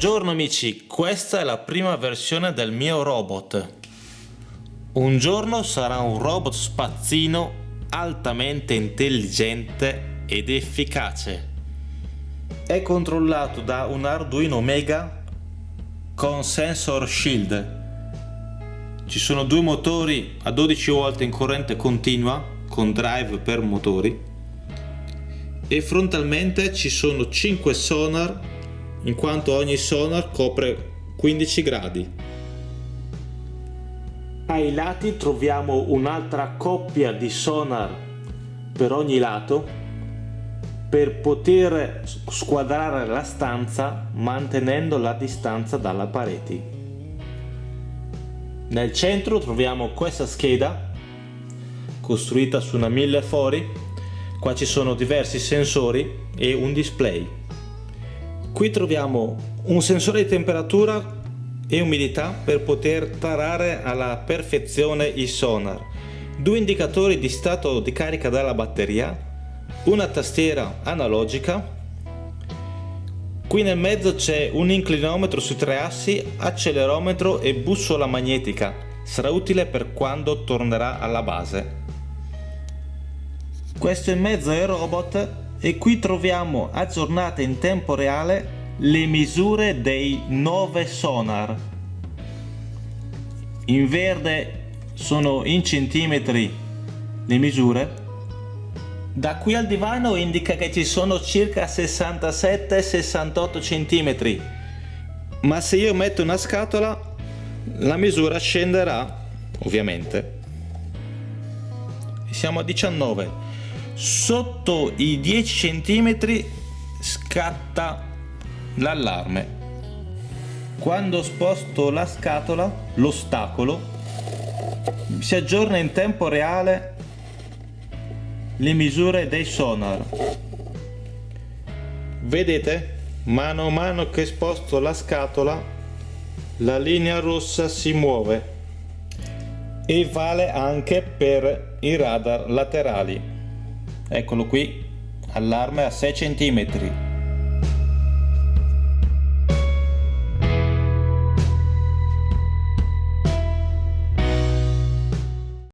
Buongiorno amici, questa è la prima versione del mio robot. Un giorno sarà un robot spazzino altamente intelligente ed efficace. È controllato da un Arduino Mega con sensor Shield. Ci sono due motori a 12 volt in corrente continua con drive per motori e frontalmente ci sono 5 sonar, in quanto ogni sonar copre 15 gradi. Ai lati troviamo un'altra coppia di sonar per ogni lato per poter squadrare la stanza mantenendo la distanza dalle pareti. Nel centro troviamo questa scheda costruita su una 1000 fori. Qua ci sono diversi sensori e un display. Qui troviamo un sensore di temperatura e umidità per poter tarare alla perfezione i sonar, due indicatori di stato di carica della batteria, una tastiera analogica. Qui nel mezzo c'è un inclinometro su 3 assi, accelerometro e bussola magnetica. Sarà utile per quando tornerà alla base. Questo in mezzo è il robot e qui troviamo aggiornate in tempo reale le misure dei 9 sonar. In verde sono in centimetri le misure. Da qui al divano indica che ci sono circa 67-68 centimetri, ma se io metto una scatola la misura scenderà ovviamente. Siamo a 19. Sotto i 10 cm scatta l'allarme. Quando sposto la scatola, l'ostacolo, si aggiorna in tempo reale le misure dei sonar. Vedete? Mano a mano che sposto la scatola, la linea rossa si muove e vale anche per i radar laterali. Eccolo qui, allarme a 6 cm.